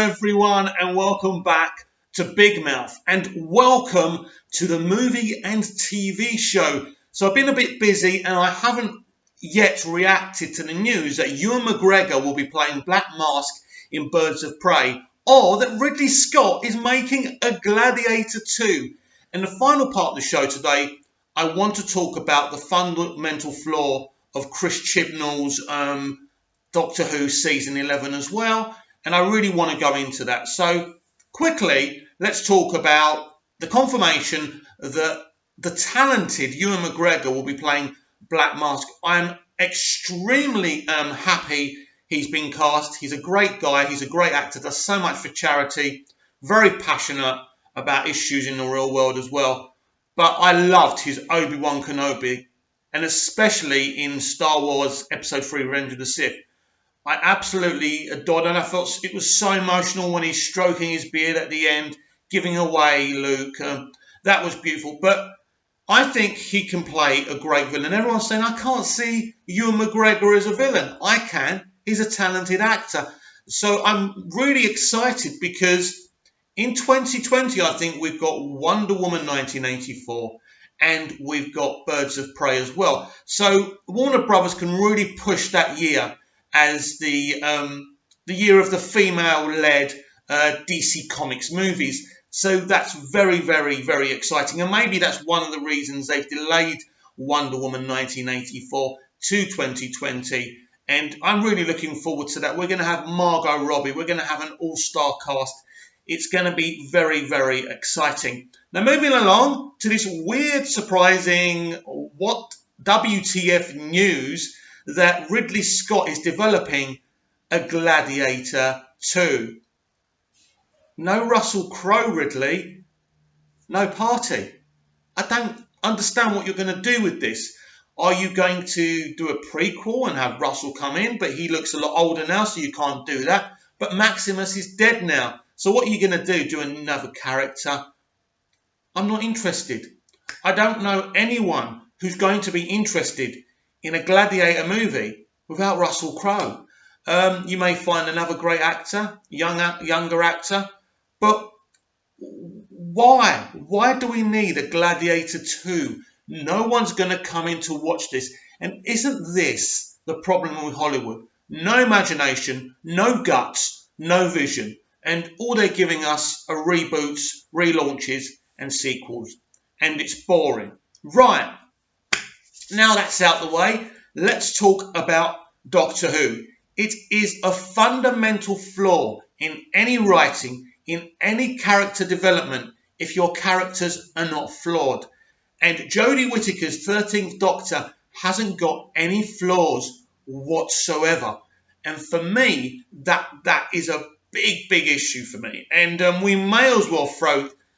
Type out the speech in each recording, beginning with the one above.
everyone, and welcome back to Big Mouth, and welcome to the movie and TV show. So I've been a bit busy and I haven't yet reacted to the news that Ewan McGregor will be playing Black Mask in Birds of Prey, or that Ridley Scott is making a Gladiator 2. In the final part of the show today, I want to talk about the fundamental flaw of Chris Chibnall's Doctor Who Season 11 as well, and I really want to go into that. So quickly, let's talk about the confirmation that the talented Ewan McGregor will be playing Black Mask. I'm extremely happy he's been cast. He's a great guy. He's a great actor. Does so much for charity. Very passionate about issues in the real world as well. But I loved his Obi-Wan Kenobi, and especially in Star Wars Episode 3, Revenge of the Sith. I absolutely adored it, and I felt it was so emotional when he's stroking his beard at the end, giving away Luke. That was beautiful. But I think he can play a great villain. Everyone's saying, I can't see Ewan McGregor as a villain. I can. He's a talented actor. So I'm really excited because in 2020, I think we've got Wonder Woman 1984 and we've got Birds of Prey as well. So Warner Brothers can really push that year as the year of the female-led DC Comics movies. So that's very, very, very exciting. And maybe that's one of the reasons they've delayed Wonder Woman 1984 to 2020. And I'm really looking forward to that. We're going to have Margot Robbie. We're going to have an all-star cast. It's going to be very, very exciting. Now, moving along to this weird, surprising, what WTF news that Ridley Scott is developing a Gladiator 2. No Russell Crowe, Ridley. No party. I don't understand what you're going to do with this. Are you going to do a prequel and have Russell come in, but he looks a lot older now, so you can't do that? But Maximus is dead now. So what are you going to do? Do another character? I'm not interested. I don't know anyone who's going to be interested in a Gladiator movie without Russell Crowe. You may find another great actor, younger actor, but why? Why do we need a Gladiator 2? No one's going to come in to watch this. And isn't this the problem with Hollywood? No imagination, no guts, no vision. And all they're giving us are reboots, relaunches, and sequels. And it's boring. Right. Now that's out the way, let's talk about Doctor Who. It is a fundamental flaw in any writing, in any character development, if your characters are not flawed. And Jodie Whittaker's 13th Doctor hasn't got any flaws whatsoever. And for me, that is a big, big issue for me. And we may as well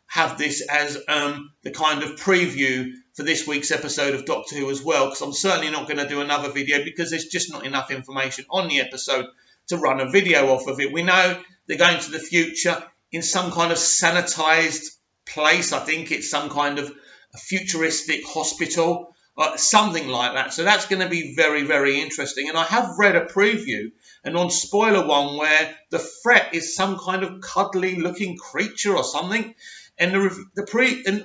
have this as the kind of preview for this week's episode of Doctor Who as well, because I'm certainly not going to do another video because there's just not enough information on the episode to run a video off of it. We know they're going to the future in some kind of sanitized place. I think it's some kind of a futuristic hospital, something like that. So that's going to be very, very interesting. And I have read a preview, and on Spoiler One, where the Fret is some kind of cuddly looking creature or something. And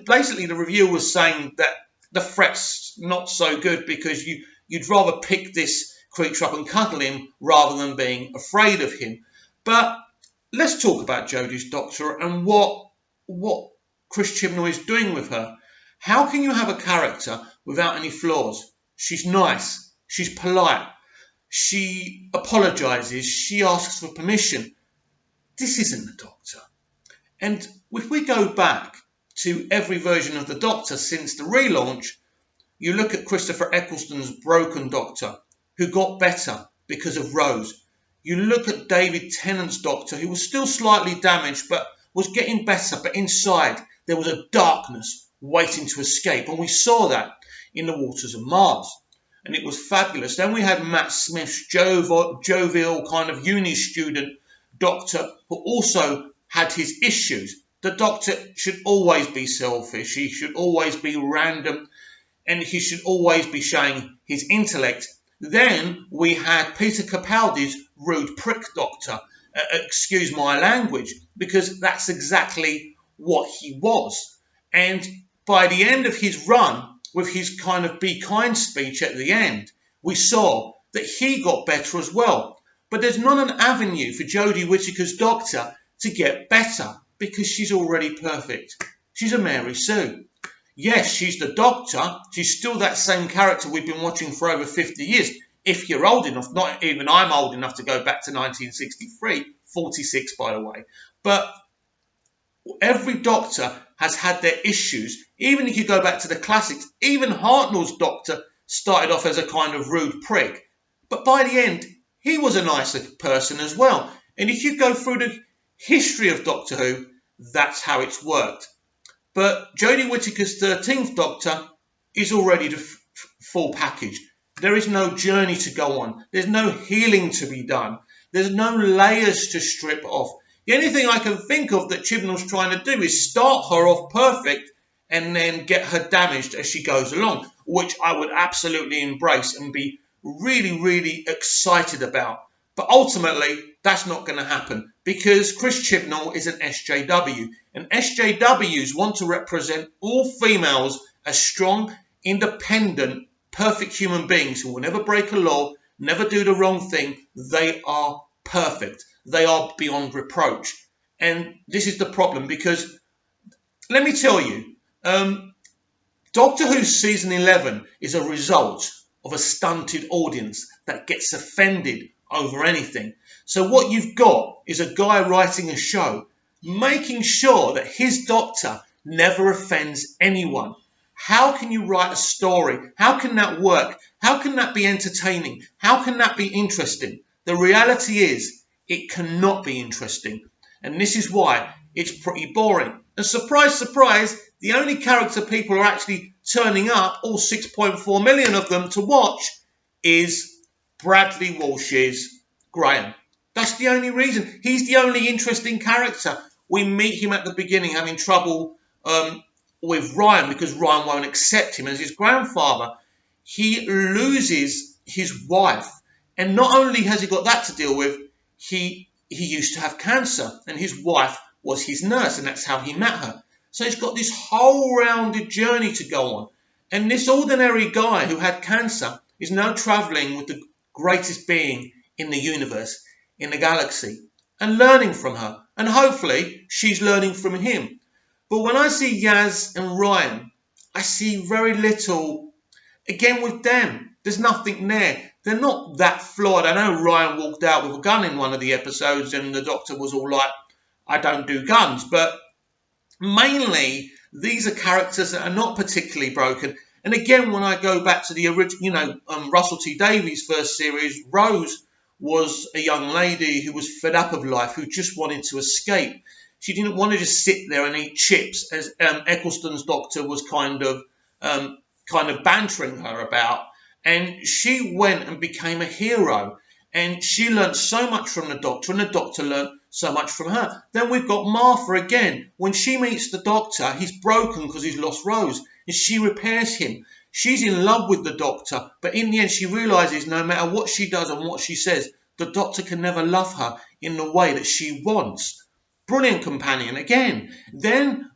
basically the reviewer was saying that the Fret's not so good because you'd rather pick this creature up and cuddle him rather than being afraid of him. But let's talk about Jodie's Doctor and what Chris Chibnall is doing with her. How can you have a character without any flaws? She's nice. She's polite. She apologises. She asks for permission. This isn't the Doctor. And if we go back to every version of the Doctor since the relaunch, you look at Christopher Eccleston's Broken Doctor, who got better because of Rose. You look at David Tennant's Doctor, who was still slightly damaged, but was getting better. But inside, there was a darkness waiting to escape. And we saw that in The Waters of Mars. And it was fabulous. Then we had Matt Smith's jovial kind of uni student Doctor, who also had his issues. The Doctor should always be selfish. He should always be random. And he should always be showing his intellect. Then we had Peter Capaldi's rude prick Doctor. excuse my language, because that's exactly what he was. And by the end of his run, with his kind of be kind speech at the end, we saw that he got better as well. But there's not an avenue for Jodie Whittaker's Doctor to get better, because she's already perfect. She's a Mary Sue. Yes, she's the Doctor. She's still that same character we've been watching for over 50 years. If you're old enough, not even I'm old enough to go back to 1963, 46 by the way. But every Doctor has had their issues. Even if you go back to the classics, even Hartnell's Doctor started off as a kind of rude prick. But by the end, he was a nicer person as well. And if you go through the history of Doctor Who, that's how it's worked. But Jodie Whittaker's 13th Doctor is already the full package. There is no journey to go on. There's no healing to be done. There's no layers to strip off. The only thing I can think of that Chibnall's trying to do is start her off perfect and then get her damaged as she goes along, which I would absolutely embrace and be really, really excited about. But ultimately, that's not going to happen, because Chris Chibnall is an SJW, and SJWs want to represent all females as strong, independent, perfect human beings who will never break a law, never do the wrong thing. They are perfect. They are beyond reproach. And this is the problem, because let me tell you, Doctor Who Season 11 is a result of a stunted audience that gets offended over anything. So what you've got is a guy writing a show, making sure that his Doctor never offends anyone. How can you write a story? How can that work? How can that be entertaining? How can that be interesting? The reality is, it cannot be interesting. And this is why it's pretty boring. And surprise, surprise, the only character people are actually turning up, all 6.4 million of them, to watch, is Bradley Walsh's Graham. That's the only reason. He's the only interesting character. We meet him at the beginning having trouble with Ryan, because Ryan won't accept him as his grandfather. He loses his wife. And not only has he got that to deal with, he used to have cancer, and his wife was his nurse, and that's how he met her. So he's got this whole rounded journey to go on. And this ordinary guy who had cancer is now travelling with the greatest being in the universe, in the galaxy, and learning from her. And hopefully she's learning from him. But when I see Yaz and Ryan, I see very little. Again, with them, there's nothing there. They're not that flawed. I know Ryan walked out with a gun in one of the episodes and the Doctor was all like, I don't do guns. But mainly, these are characters that are not particularly broken. And again, when I go back to the original, Russell T Davies' first series, Rose was a young lady who was fed up of life, who just wanted to escape. She didn't want to just sit there and eat chips, as Eccleston's Doctor was kind of bantering her about. And she went and became a hero. And she learnt so much from the Doctor, and the Doctor learnt so much from her. Then we've got Martha again. When she meets the Doctor, he's broken because he's lost Rose, and she repairs him. She's in love with the Doctor, but in the end she realises no matter what she does and what she says, the Doctor can never love her in the way that she wants. Brilliant companion again. Then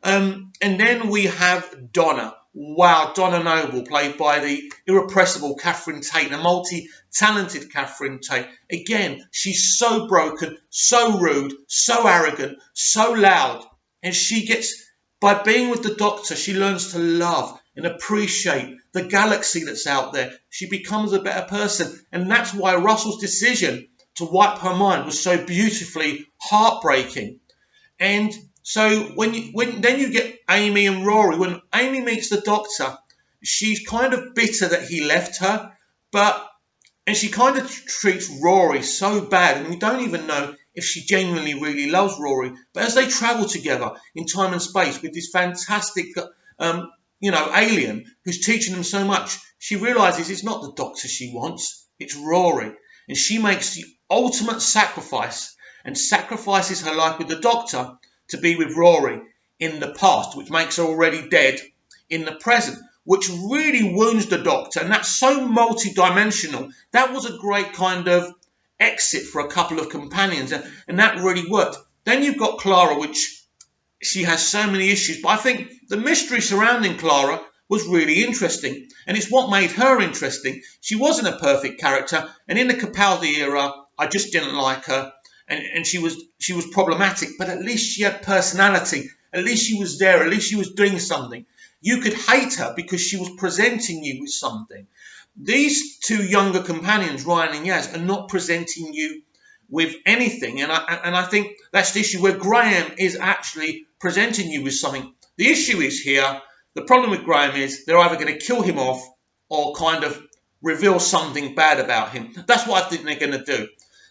we have Donna. Wow, Donna Noble, played by the irrepressible Catherine Tate, the multi-talented Catherine Tate. Again, she's so broken, so rude, so arrogant, so loud. And she gets, by being with the Doctor, she learns to love and appreciate the galaxy that's out there. She becomes a better person. And that's why Russell's decision to wipe her mind was so beautifully heartbreaking. And so when you get Amy and Rory, when Amy meets the Doctor, she's kind of bitter that he left her, and she kind of treats Rory so bad, and we don't even know if she genuinely really loves Rory. But as they travel together in time and space with this fantastic, alien who's teaching them so much, she realises it's not the Doctor she wants, it's Rory, and she makes the ultimate sacrifice and sacrifices her life with the Doctor to be with Rory in the past, which makes her already dead in the present, which really wounds the Doctor. And that's so multi-dimensional. That was a great kind of exit for a couple of companions, and that really worked. Then you've got Clara, which she has so many issues, but I think the mystery surrounding Clara was really interesting, and it's what made her interesting. She wasn't a perfect character, and in the Capaldi era, I just didn't like her, and she was problematic, but at least she had personality. At least she was there. At least she was doing something. You could hate her because she was presenting you with something. These two younger companions, Ryan and Yaz, are not presenting you with anything. And I think that's the issue, where Graham is actually presenting you with something. The issue is here, the problem with Graham is they're either going to kill him off or kind of reveal something bad about him. That's what I think they're going to do.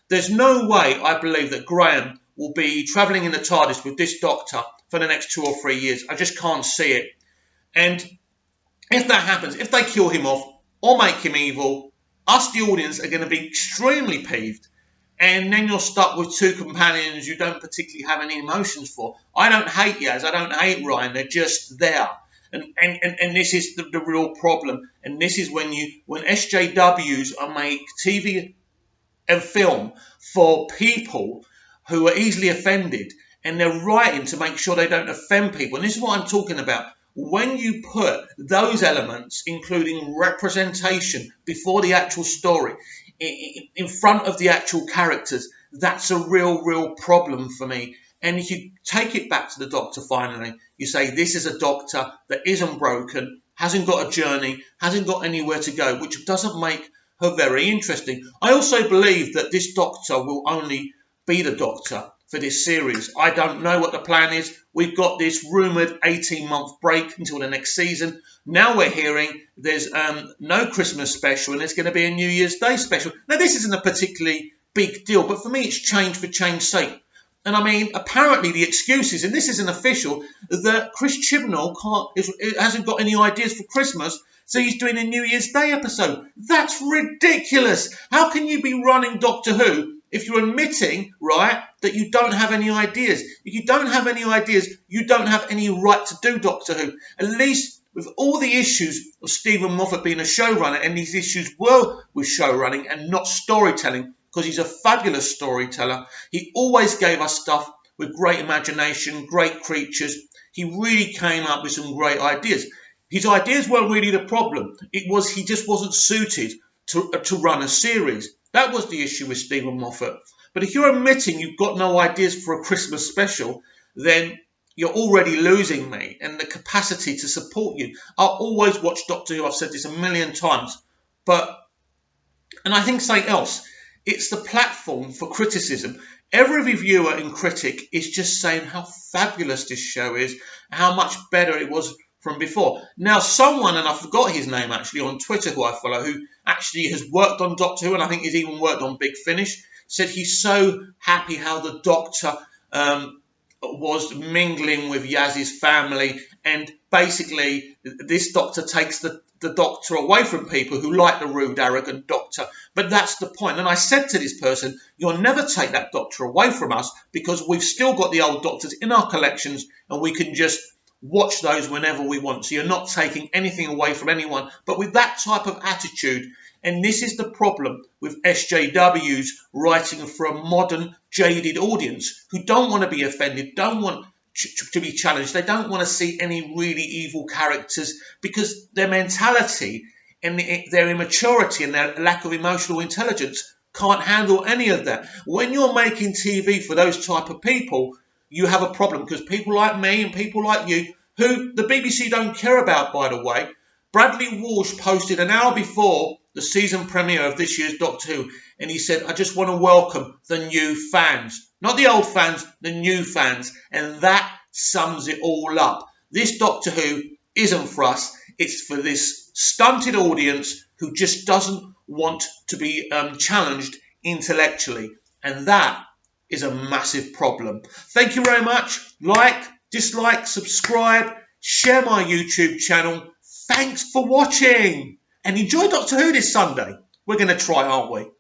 There's no way, I believe, that Graham will be travelling in the TARDIS with this Doctor for the next 2 or 3 years. I just can't see it. And if that happens, if they kill him off or make him evil, us, the audience, are going to be extremely peeved. And then you're stuck with two companions you don't particularly have any emotions for. I don't hate Yaz, I don't hate Ryan, they're just there. And this is the real problem. And this is when SJWs make TV and film for people who are easily offended, and they're writing to make sure they don't offend people. And this is what I'm talking about. When you put those elements, including representation before the actual story, in front of the actual characters, that's a real problem for me. And if you take it back to the Doctor finally, you say this is a Doctor that isn't broken, hasn't got a journey, hasn't got anywhere to go, which doesn't make her very interesting. I also believe that this Doctor will only be the Doctor for this series. I don't know what the plan is. We've got this rumoured 18-month break until the next season. Now we're hearing there's no Christmas special and there's going to be a New Year's Day special. Now, this isn't a particularly big deal, but for me, it's change for change's sake. And I mean, apparently the excuse is, and this isn't official, that Chris Chibnall hasn't got any ideas for Christmas, so he's doing a New Year's Day episode. That's ridiculous. How can you be running Doctor Who if you're admitting, right, that you don't have any ideas? If you don't have any ideas, you don't have any right to do Doctor Who. At least with all the issues of Stephen Moffat being a showrunner, and these issues were with showrunning and not storytelling, because he's a fabulous storyteller. He always gave us stuff with great imagination, great creatures. He really came up with some great ideas. His ideas weren't really the problem. It was he just wasn't suited to run a series. That was the issue with Stephen Moffat. But if you're admitting you've got no ideas for a Christmas special, then you're already losing me and the capacity to support you. I'll always watch Doctor Who. I've said this a million times. And I think something else. It's the platform for criticism. Every reviewer and critic is just saying how fabulous this show is, how much better it was from before. Now, someone, and I forgot his name actually, on Twitter who I follow, who actually has worked on Doctor Who, and I think he's even worked on Big Finish, said he's so happy how the Doctor was mingling with Yaz's family, and basically this Doctor takes the Doctor away from people who like the rude, arrogant Doctor. But that's the point. And I said to this person, you'll never take that Doctor away from us, because we've still got the old Doctors in our collections and we can just watch those whenever we want. So you're not taking anything away from anyone. But with that type of attitude, and this is the problem with SJWs writing for a modern, jaded audience who don't want to be offended, don't want to be challenged. They don't want to see any really evil characters, because their mentality and their immaturity and their lack of emotional intelligence can't handle any of that. When you're making TV for those type of people, you have a problem, because people like me and people like you, who the BBC don't care about, by the way. Bradley Walsh posted an hour before the season premiere of this year's Doctor Who, and he said, I just want to welcome the new fans. Not the old fans, the new fans. And that sums it all up. This Doctor Who isn't for us. It's for this stunted audience who just doesn't want to be challenged intellectually. And that is a massive problem. Thank you very much. Like, dislike, subscribe, share my YouTube channel. Thanks for watching. And enjoy Doctor Who this Sunday. We're going to try, aren't we?